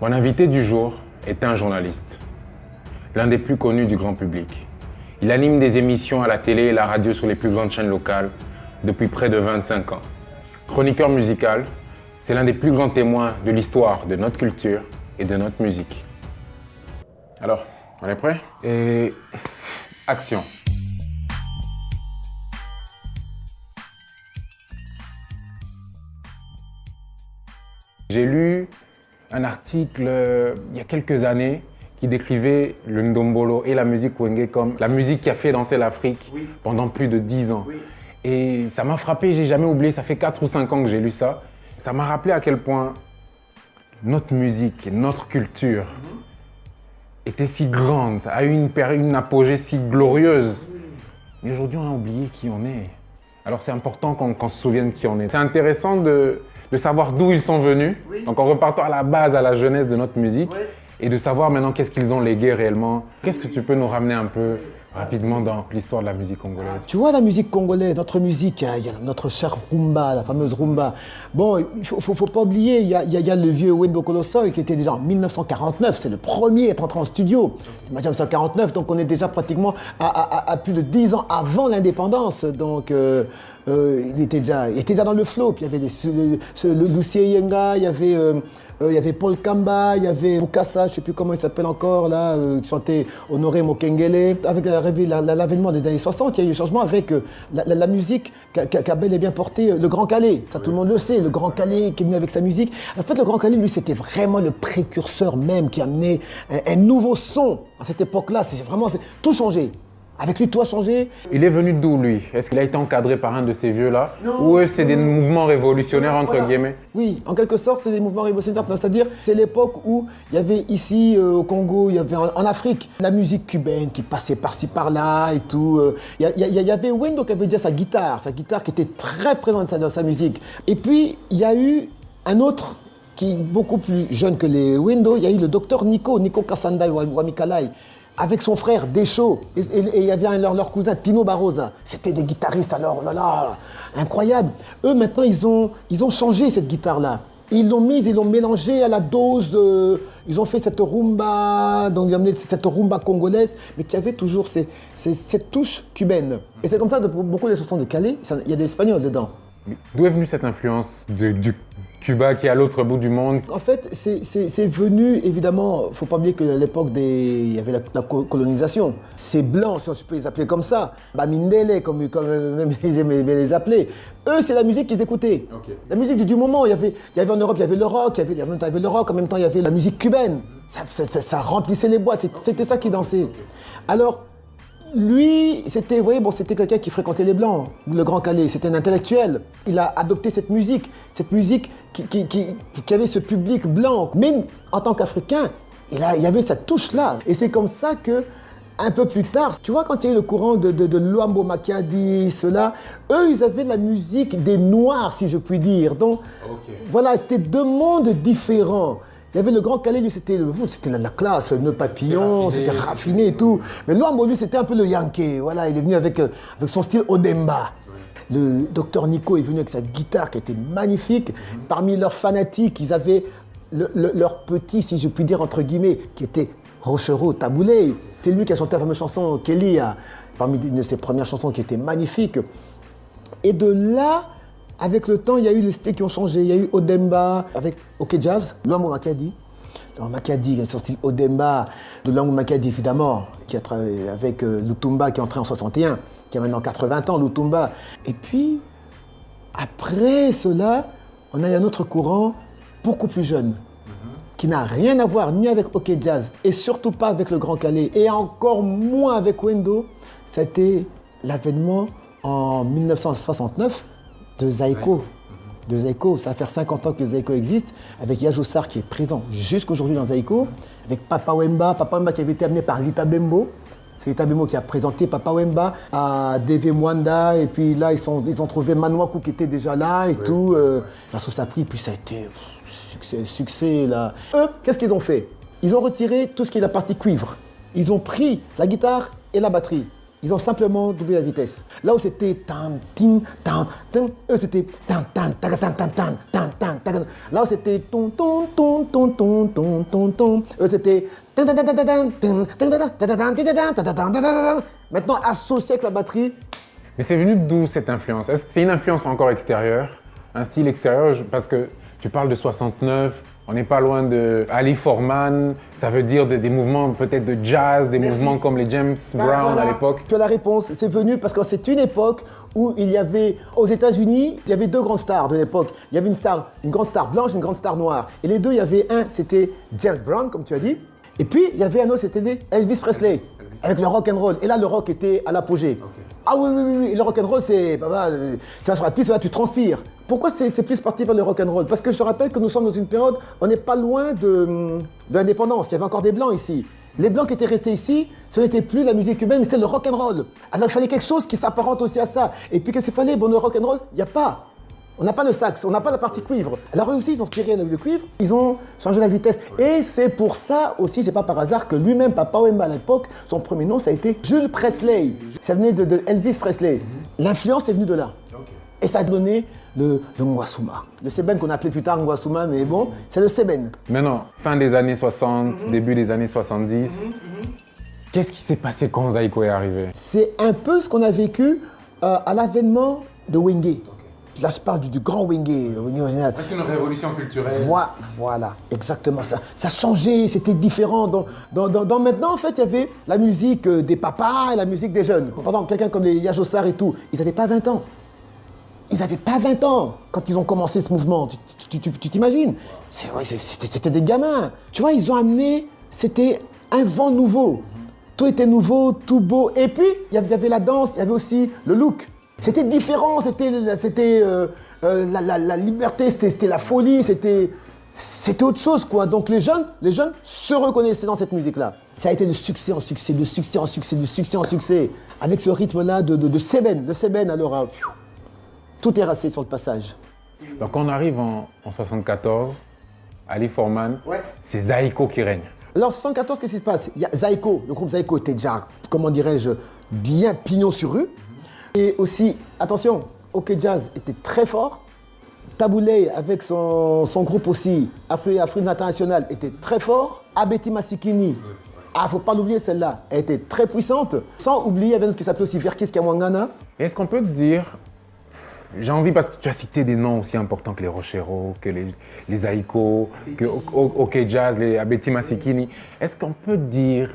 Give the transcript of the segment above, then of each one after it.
Mon invité du jour est un journaliste, l'un des plus connus du grand public. Il anime des émissions à la télé et la radio sur les plus grandes chaînes locales depuis près de 25 ans. Chroniqueur musical, c'est l'un des plus grands témoins de l'histoire de notre culture et de notre musique. Alors, on est prêt? Et action! J'ai lu un article il y a quelques années qui décrivait le ndombolo et la musique wenge comme la musique qui a fait danser l'Afrique pendant plus de 10 ans. Et ça m'a frappé, j'ai jamais oublié, ça fait 4 ou 5 ans que j'ai lu ça. Ça m'a rappelé à quel point notre musique et notre culture était si grande, ça a eu une apogée si glorieuse. Mais aujourd'hui, on a oublié qui on est. Alors c'est important qu'on se souvienne qui on est. C'est intéressant de savoir d'où ils sont venus. Donc en repartant à la base, à la jeunesse de notre musique, et de savoir maintenant qu'est-ce qu'ils ont légué réellement. Qu'est-ce que tu peux nous ramener un peu rapidement dans l'histoire de la musique congolaise? Tu vois, la musique congolaise, notre musique, il y a notre chère rumba, la fameuse rumba. Bon, il ne faut pas oublier, il y a le vieux Wendo Kolossoy qui était déjà en 1949, c'est le premier à être entré en studio. En 1949, donc on est déjà pratiquement à plus de 10 ans avant l'indépendance. Donc il était déjà dans le flow. Puis il y avait le Lucie Yenga, il y avait Paul Kamba, il y avait Bukassa, je ne sais plus comment il s'appelle encore, là, qui chantait Honoré Mokengele. Avec l'avènement des années 60, il y a eu un changement avec la musique qu'a bel et bien porté le Grand Calais. Ça, tout le monde le sait, le Grand Calais qui est venu avec sa musique. En fait, le Grand Calais, lui, c'était vraiment le précurseur même qui a amené un nouveau son à cette époque-là. C'est vraiment tout changé. Avec lui, tout a changé. Il est venu d'où, lui? Est-ce qu'il a été encadré par un de ces vieux-là? Ou c'est des mouvements révolutionnaires, entre guillemets? Oui, en quelque sorte, c'est des mouvements révolutionnaires. C'est-à-dire, c'est l'époque où il y avait ici, au Congo, il y avait en Afrique, la musique cubaine qui passait par-ci, par-là et tout. Il y avait Wendo qui avait déjà sa guitare qui était très présente dans sa musique. Et puis, il y a eu un autre qui est beaucoup plus jeune que les Wendo. Il y a eu le docteur Nico Kassandai Wamikalai, avec son frère Deschaux, et il y avait leur cousin Tino Barroza. C'était des guitaristes alors, oh là là, incroyable. Eux maintenant ils ont changé cette guitare-là. Ils l'ont mélangée à la dose ils ont fait cette rumba, donc ils ont amené cette rumba congolaise, mais qui avait toujours cette touche cubaine. Et c'est comme ça que pour beaucoup des chansons de Calais, il y a des Espagnols dedans. D'où est venue cette influence du Cuba qui est à l'autre bout du monde? En fait, c'est venu, évidemment, il ne faut pas oublier qu'à l'époque, il y avait la colonisation. Ces Blancs, si je peux les appeler comme ça, Bamindele, comme même ils aimaient les appeler, eux, c'est la musique qu'ils écoutaient. Okay. La musique du moment. Il y avait en Europe, il y avait le rock, il y avait le rock, en même temps, il y avait la musique cubaine. Ça remplissait les boîtes, c'était ça qui dansait. Alors, lui, c'était quelqu'un qui fréquentait les Blancs, le Grand Calais, c'était un intellectuel. Il a adopté cette musique qui avait ce public blanc. Mais en tant qu'Africain, il y avait cette touche-là. Et c'est comme ça que, un peu plus tard, tu vois, quand il y a eu le courant de Luambo Makiadi, ceux-là, eux, ils avaient la musique des Noirs, si je puis dire. Donc, voilà, c'était deux mondes différents. Il y avait le Grand Calais, lui, c'était la classe, le nœud papillon, c'était raffiné et tout. Mais Luambo, lui, c'était un peu le Yankee. Voilà, il est venu avec son style Odemba. Le docteur Nico est venu avec sa guitare qui était magnifique. Parmi leurs fanatiques, ils avaient leur petit, si je puis dire, entre guillemets, qui était Rochereau Taboulé. C'est lui qui a chanté la fameuse chanson Kelly, parmi une de ses premières chansons qui était magnifique. Et de là, avec le temps, il y a eu les styles qui ont changé. Il y a eu Odemba avec OK Jazz, Luambo Makiadi. Makiadi, son style Odemba, de Luambo Makiadi évidemment, qui a travaillé avec Lutumba qui est entré en 61, qui a maintenant 80 ans, Lutumba. Et puis, après cela, on a un autre courant beaucoup plus jeune, qui n'a rien à voir ni avec OK Jazz, et surtout pas avec le Grand Calais, et encore moins avec Wendo. C'était l'avènement en 1969 de Zaïko. Ça va faire 50 ans que Zaïko existe, avec Yajoussar qui est présent jusqu'aujourd'hui dans Zaïko, avec Papa Wemba qui avait été amené par Lita Bembo. C'est Lita Bembo qui a présenté Papa Wemba à Deve Mwanda, et puis là ils ont trouvé Manouakou qui était déjà là et tout. La sauce a pris, puis ça a été succès là. Eux, qu'est-ce qu'ils ont fait? Ils ont retiré tout ce qui est la partie cuivre. Ils ont pris la guitare et la batterie. Ils ont simplement doublé la vitesse. Là où c'était tam, tim, tam, tam, eux c'était tam, tam, taga, tam, tam, tam, tam, tam, taga. Là où c'était ton, ton, ton, ton, ton, ton, ton, ton, eux c'était tan, tan, tan, tan, tan, tan, tan, tan, tan, tan, tan, tan, tan, tan, tan. Maintenant associé avec la batterie. Mais c'est venu d'où cette influence? Est-ce que c'est une influence encore extérieure? Un style extérieur? Parce que tu parles de 69, on n'est pas loin de Ali Foreman, ça veut dire des mouvements peut-être de jazz, des mouvements comme les James Brown à l'époque. Tu as la réponse, c'est venu parce que c'est une époque où il y avait, aux États-Unis, il y avait deux grandes stars de l'époque. Il y avait une grande star blanche, une grande star noire. Et les deux, il y avait un, c'était James Brown, comme tu as dit. Et puis, il y avait un autre, c'était Elvis Presley, avec le rock and roll. Et là, le rock était à l'apogée. Okay. Ah oui, oui, oui, oui, le rock and roll, c'est, tu vas sur la piste, là, tu transpires. Pourquoi c'est plus parti vers le rock and roll? Parce que je te rappelle que nous sommes dans une période, on n'est pas loin de l'indépendance. Il y avait encore des blancs ici. Les blancs qui étaient restés ici, ce n'était plus la musique humaine, mais c'était le rock and roll. Alors il fallait quelque chose qui s'apparente aussi à ça. Et puis qu'est-ce qu'il fallait? Bon, le rock and roll, il n'y a pas. On n'a pas le sax, on n'a pas la partie cuivre. Alors eux aussi, ils ont retiré le cuivre, ils ont changé la vitesse. Et c'est pour ça aussi, c'est pas par hasard que lui-même, Papa Wemba à l'époque, son premier nom, ça a été Jules Presley. Ça venait de Elvis Presley. L'influence est venue de là. Et ça a donné le Ngwasuma. Le Seben qu'on appelait plus tard Ngwasuma, mais bon, c'est le Seben. Maintenant, fin des années 60, début des années 70, qu'est-ce qui s'est passé quand Zaïko est arrivé? C'est un peu ce qu'on a vécu à l'avènement de Wenge. Là, je parle du grand Wenge original. Parce qu'une révolution culturelle. Voilà, exactement ça. Ça changeait, c'était différent. Maintenant, en fait, il y avait la musique des papas et la musique des jeunes. Par exemple, quelqu'un comme les Yajosar et tout, ils n'avaient pas 20 ans. Ils n'avaient pas 20 ans quand ils ont commencé ce mouvement. Tu t'imagines? C'était des gamins. Tu vois, ils ont amené, c'était un vent nouveau. Tout était nouveau, tout beau. Et puis, il y avait la danse, il y avait aussi le look. C'était différent, c'était la liberté, c'était la folie, c'était autre chose, quoi. Donc les jeunes se reconnaissaient dans cette musique-là. Ça a été de succès en succès, de succès en succès, de succès en succès. Avec ce rythme-là de Seben. Le Seben, alors, tout est racé sur le passage. Donc on arrive en 74, Ali Foreman, c'est Zaïko qui règne. Alors en 74, qu'est-ce qui se passe? Il y a Zaïko, le groupe Zaïko était déjà, comment dirais-je, bien pignon sur rue. Et aussi, attention, OK Jazz était très fort. Tabouley, avec son groupe aussi, Afrique International, était très fort. Abeti Masikini, faut pas l'oublier celle-là, elle était très puissante. Sans oublier, il y avait une qui s'appelait aussi Verkis Kamwangana. Est-ce qu'on peut te dire, j'ai envie parce que tu as cité des noms aussi importants que les Rochero, que les Zaïko, que OK Jazz, les Abeti Masikini. Est-ce qu'on peut te dire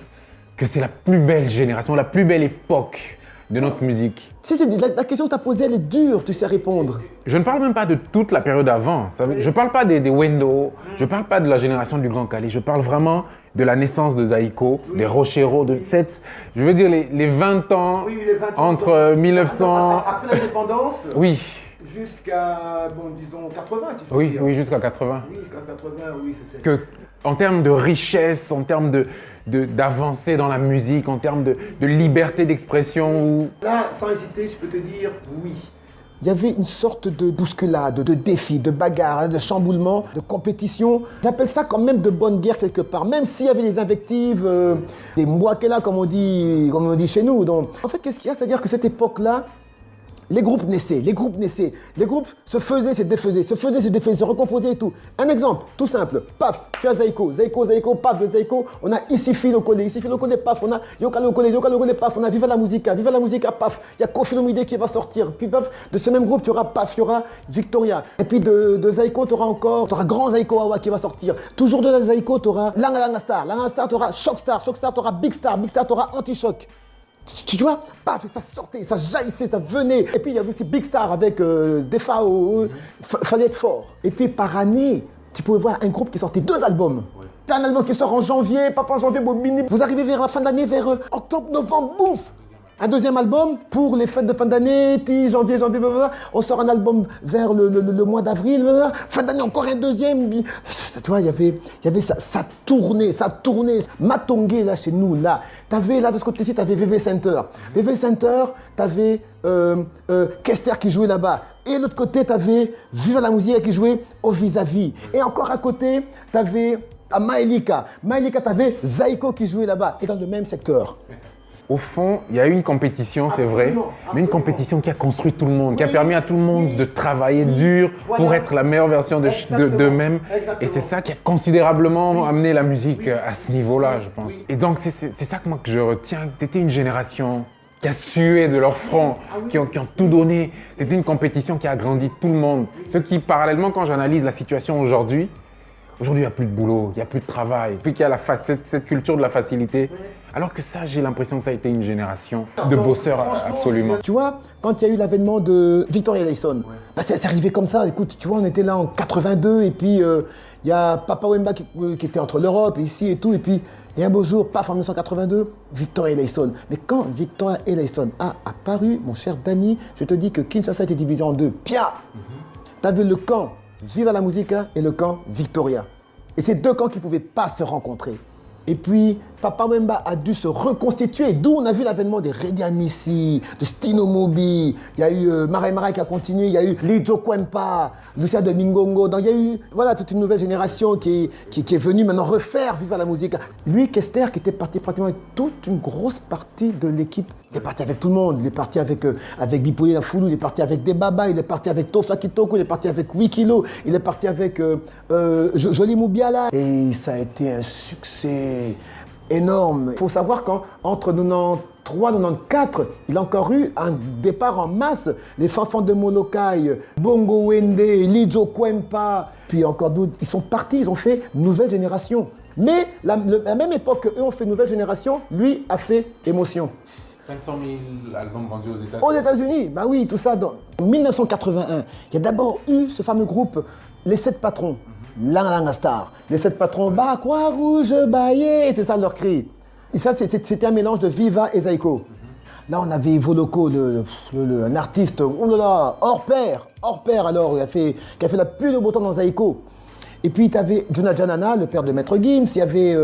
que c'est la plus belle génération, la plus belle époque de notre musique? La question que tu as posée, elle est dure, tu sais répondre. Je ne parle même pas de toute la période avant. Je ne parle pas des Wendo, je ne parle pas de la génération du Grand Kali, je parle vraiment de la naissance de Zaïko, des Rochero, de cette, je veux dire les 20 ans, les 20 ans entre 1900... Après l'indépendance. Oui. Jusqu'à, disons, 80, si je peux dire. Oui, jusqu'à 80. Oui, jusqu'à 80, oui, c'est ça. Que, en termes de richesse, en termes d'avancée dans la musique, en termes de liberté d'expression. Là, sans hésiter, je peux te dire oui. Il y avait une sorte de bousculade, de défi, de bagarre, de chamboulement, de compétition. J'appelle ça quand même de bonne guerre quelque part, même s'il y avait des invectives, des mouakela comme on dit chez nous. Donc, en fait, qu'est-ce qu'il y a? C'est-à-dire que cette époque-là, les groupes naissaient, les groupes se faisaient, se défaisaient, se recomposaient et tout. Un exemple, tout simple, paf, tu as Zaïko, paf, de Zaïko, on a ici Philokole, paf, on a Yokalokole, paf, on a Viva la Musica, paf, il y a Kofi Olomide qui va sortir, puis paf, de ce même groupe, tu auras paf, il y aura Victoria, et puis de Zaïko, tu auras Grand Zaïko Awa qui va sortir, toujours de Zaïko, tu auras Langa Star, tu auras Shockstar, tu auras Big Star, tu auras Anti-Shock. Tu vois, paf, ça sortait, ça jaillissait, ça venait. Et puis il y avait aussi Big Star avec Defao, fallait être fort. Et puis par année, tu pouvais voir un groupe qui sortait 2 albums. T'as un album qui sort en janvier, pas en janvier, vous arrivez vers la fin de l'année, vers octobre, novembre, bouf. Un deuxième album pour les fêtes de fin d'année, janvier, blablabla. On sort un album vers le mois d'avril, blablabla. Fin d'année encore un deuxième. Tu vois, il y avait ça tournait. Matongé là chez nous là. T'avais là de ce côté-ci, t'avais VV Center. VV Center, t'avais Kester qui jouait là-bas. Et de l'autre côté, t'avais Viva la Musique qui jouait au vis-à-vis. Et encore à côté, t'avais Maelika. T'avais Zaïko qui jouait là-bas. Et dans le même secteur. Au fond, il y a eu une compétition, c'est vrai, mais une compétition qui a construit tout le monde, qui a permis à tout le monde de travailler dur pour être la meilleure version d'eux-mêmes. Et c'est ça qui a considérablement amené la musique à ce niveau-là, je pense. Et donc, c'est ça que moi que je retiens. C'était une génération qui a sué de leur front, qui ont tout donné. C'était une compétition qui a agrandi tout le monde. Ce qui, parallèlement, quand j'analyse la situation aujourd'hui, il n'y a plus de boulot, il n'y a plus de travail, puis qu'il y a cette culture de la facilité. Alors que ça, j'ai l'impression que ça a été une génération de bosseurs absolument. Tu vois, quand il y a eu l'avènement de Victoria Eleison, bah c'est arrivé comme ça. Écoute, tu vois, on était là en 82 et puis il y a Papa Wemba qui était entre l'Europe ici et tout. Et puis, il y a un beau jour, paf, en 1982, Victoria Eleison. Mais quand Victoria Eleison a apparu, mon cher Danny, je te dis que Kinshasa était divisé en deux. Pia! Tu avais le camp Viva la Musica et le camp Victoria. Et c'est deux camps qui ne pouvaient pas se rencontrer. Et puis, Papa Wemba a dû se reconstituer, d'où on a vu l'avènement des Redi Amissi, de Stino Mobi, il y a eu Marai Marai qui a continué, il y a eu Lijo Kwempa, Lucia de Mingongo, donc il y a eu toute une nouvelle génération qui est venue maintenant refaire Viva la Musica. Lui, Kester, qui était parti pratiquement avec toute une grosse partie de l'équipe, il est parti avec tout le monde, il est parti avec Bipoli Lafoulou, il est parti avec Debaba, il est parti avec Tofa Kitoko, il est parti avec Wikilo, il est parti avec Jolie Moubiala. Et ça a été un succès énorme. Il faut savoir qu'entre 93 et 94, il a encore eu un départ en masse. Les Fanfans de Molokai, Bongo Wende, Lijo Kwempa, puis encore d'autres, ils sont partis, ils ont fait nouvelle génération. Mais la même époque qu'eux ont fait nouvelle génération, lui a fait émotion. 500 000 albums vendus aux États-Unis. Aux États-Unis, bah oui, tout ça. En 1981, il y a d'abord eu ce fameux groupe, les 7 patrons. Langa Star. Les 7 patrons, bah quoi rouge, baillé, c'était ça leur cri. Et ça, c'était un mélange de Viva et Zaiko. Là, on avait Voloko, un artiste, oh là là, hors pair alors, qui a fait la pluie de beau temps dans Zaiko. Et puis, tu avais Juna Janana, le père de Maître Gims, il y avait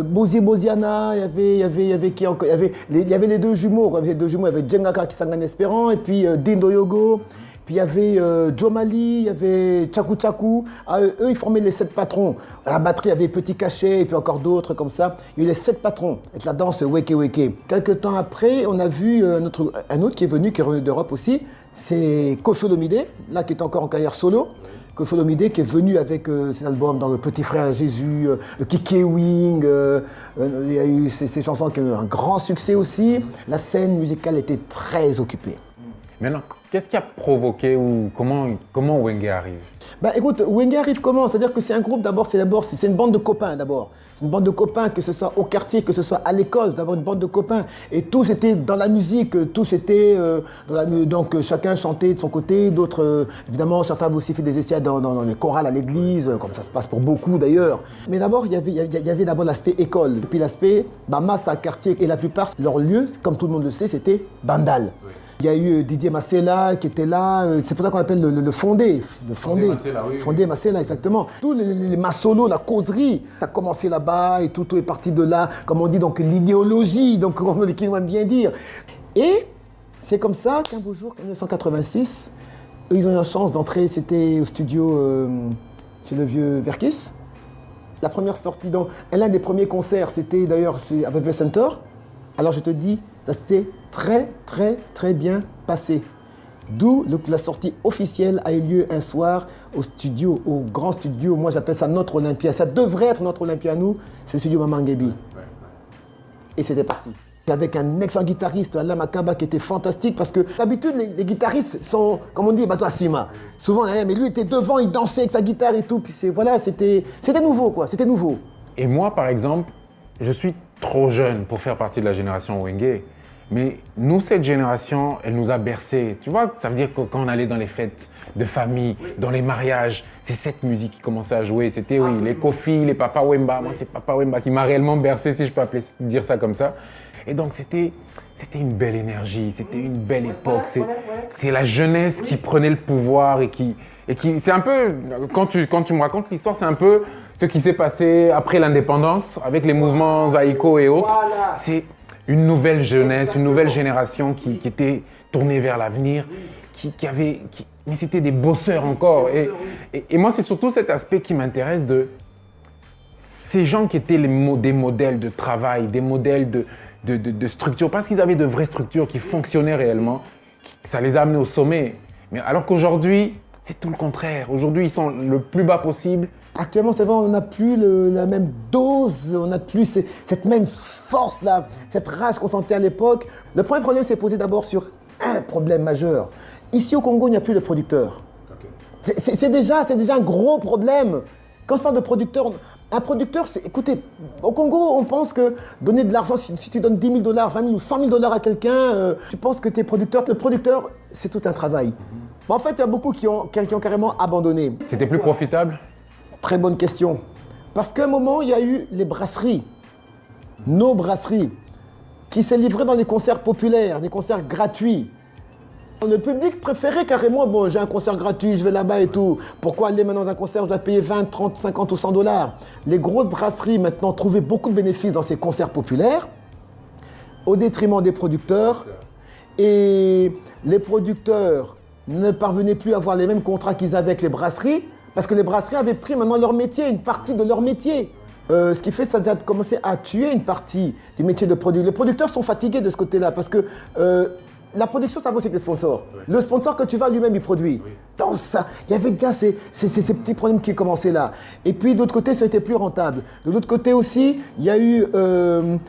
Bozi Boziana, il y avait qui encore? Il y avait les deux jumeaux, il y avait Djengaka qui s'engagne espérant, et puis Dindo Yogo. Puis il y avait Jomali, il y avait Tchakou Tchakou. Eux, ils formaient les 7 patrons. À la batterie, il y avait Petit Cachet et puis encore d'autres comme ça. Il y a eu les 7 patrons avec la danse Weke Weke. Quelques temps après, on a vu un autre qui est venu d'Europe aussi. C'est Koffi Olomide, là qui est encore en carrière solo. Koffi Olomide qui est venu avec ses albums dans Le Petit Frère Jésus, Kiki Wing. Il y a eu ces chansons qui ont eu un grand succès aussi. La scène musicale était très occupée. Maintenant, qu'est-ce qui a provoqué ou comment Wenge arrive? Bah écoute, Wenge arrive comment? C'est-à-dire que c'est un groupe c'est une bande de copains d'abord. C'est une bande de copains, que ce soit au quartier, que ce soit à l'école, d'avoir une bande de copains. Et tous étaient dans la musique, tous étaient donc chacun chantait de son côté, d'autres, évidemment, certains avaient aussi fait des essais dans les chorales à l'église, comme ça se passe pour beaucoup d'ailleurs. Mais d'abord, il y avait d'abord l'aspect école. Et puis l'aspect, Masta, quartier, et la plupart, leur lieu, comme tout le monde le sait, c'était Bandal. Oui. Il y a eu Didier Massela qui était là, c'est pour ça qu'on appelle le fondé. Le fondé Massela, oui. Fondé Massela, exactement. Tous les massolos, la causerie, ça a commencé là-bas et tout est parti de là, comme on dit, donc l'idéologie, donc comme les Kinois aiment bien dire. Et c'est comme ça qu'un beau jour, en 1986, eux, ils ont eu la chance d'entrer, c'était au studio chez le vieux Verkis. La première sortie, l'un des premiers concerts, c'était d'ailleurs avec The Center. Alors je te dis, ça s'est très très très bien passé. D'où la sortie officielle a eu lieu un soir au grand studio, moi j'appelle ça notre Olympia. Ça devrait être notre Olympia à nous, c'est le studio Maman Ngebi. Et c'était parti. Avec un excellent guitariste, Alain Makaba, qui était fantastique parce que d'habitude les guitaristes sont, comme on dit, Bato Asima. Souvent, mais lui était devant, il dansait avec sa guitare et tout. Puis c'était nouveau quoi, c'était nouveau. Et moi par exemple, je suis trop jeune pour faire partie de la génération Wenge. Mais nous, cette génération, elle nous a bercés. Tu vois, ça veut dire que quand on allait dans les fêtes de famille, dans les mariages, c'est cette musique qui commençait à jouer. C'était, les Kofi, les Papa Wemba. Moi, c'est Papa Wemba qui m'a réellement bercé, si je peux dire ça comme ça. Et donc, c'était une belle énergie, c'était une belle époque. C'est la jeunesse qui prenait le pouvoir et qui c'est un peu, quand tu me racontes l'histoire, c'est un peu ce qui s'est passé après l'indépendance, avec les mouvements Zaïko et autres. Voilà. C'est une nouvelle jeunesse, une nouvelle génération qui était tournée vers l'avenir, mais c'était des bosseurs encore. Et moi, c'est surtout cet aspect qui m'intéresse de ces gens qui étaient des modèles de travail, des modèles de structures, parce qu'ils avaient de vraies structures qui fonctionnaient réellement, ça les a amenés au sommet. Mais alors qu'aujourd'hui, c'est tout le contraire. Aujourd'hui, ils sont le plus bas possible. Actuellement, c'est vrai, on n'a plus la même dose, on n'a plus cette même force-là, cette rage qu'on sentait à l'époque. Le premier problème s'est posé d'abord sur un problème majeur. Ici au Congo, il n'y a plus de producteurs. Okay. C'est déjà un gros problème. Quand je parle de producteur, un producteur, écoutez, au Congo, on pense que donner de l'argent, si tu donnes 10 000 $, 20 000 ou 100 000 $ à quelqu'un, tu penses que tu es producteur. Le producteur, c'est tout un travail. Mais en fait, il y a beaucoup qui ont carrément abandonné. C'était plus profitable? Très bonne question. Parce qu'à un moment, il y a eu les brasseries, nos brasseries, qui s'est livré dans les concerts populaires, des concerts gratuits. Le public préférait carrément, bon, j'ai un concert gratuit, je vais là-bas et tout. Pourquoi aller maintenant dans un concert, je dois payer 20, 30, 50 ou 100 $? Les grosses brasseries maintenant trouvaient beaucoup de bénéfices dans ces concerts populaires, au détriment des producteurs. Et les producteurs ne parvenaient plus à avoir les mêmes contrats qu'ils avaient avec les brasseries, parce que les brasseries avaient pris maintenant leur métier, une partie de leur métier. Ce qui fait que ça a déjà commencé à tuer une partie du métier de producteur. Les producteurs sont fatigués de ce côté-là, parce que la production, ça vaut avec les sponsors. Oui. Le sponsor que tu vas, lui-même, il produit. Oui. Donc ça, il y avait déjà ces petits problèmes qui commençaient là. Et puis, d'autre côté, ça a été plus rentable. De l'autre côté aussi, il y a eu un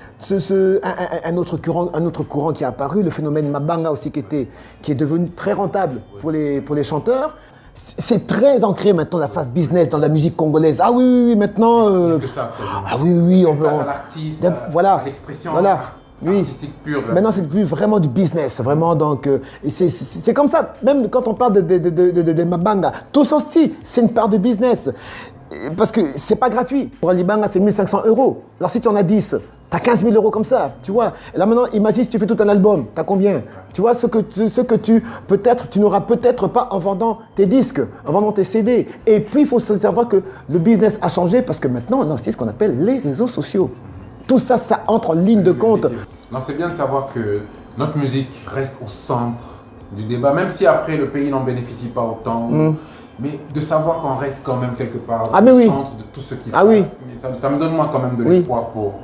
autre courant qui est apparu, le phénomène Mabanga aussi, qui est devenu très rentable pour les chanteurs. C'est très ancré maintenant la phase business dans la musique congolaise. Ah oui, maintenant... ah oui, on peut... à l'artiste, voilà, à l'expression. Voilà. Oui. Artistique pure. Maintenant, c'est devenu vraiment du business, vraiment. Donc, c'est comme ça, même quand on parle de Mabanga, tout ça aussi, c'est une part de business. Parce que c'est pas gratuit. Pour Alibanga, c'est 1 500 €. Alors, si tu en as 10, tu as 15 000 € comme ça, tu vois. Et là, maintenant, imagine si tu fais tout un album, tu as combien? Tu vois, ce que tu n'auras peut-être pas en vendant tes disques, en vendant tes CD. Et puis, il faut savoir que le business a changé parce que maintenant, on a aussi ce qu'on appelle les réseaux sociaux. Tout ça, ça entre en ligne de compte. Non, c'est bien de savoir que notre musique reste au centre du débat, même si après le pays n'en bénéficie pas autant. Mais de savoir qu'on reste quand même quelque part au centre de tout ce qui se passe. Oui. Ça me donne moi quand même de l'espoir pour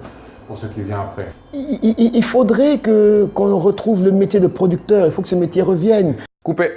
ce qui vient après. Il faudrait qu'on retrouve le métier de producteur. Il faut que ce métier revienne. Coupé.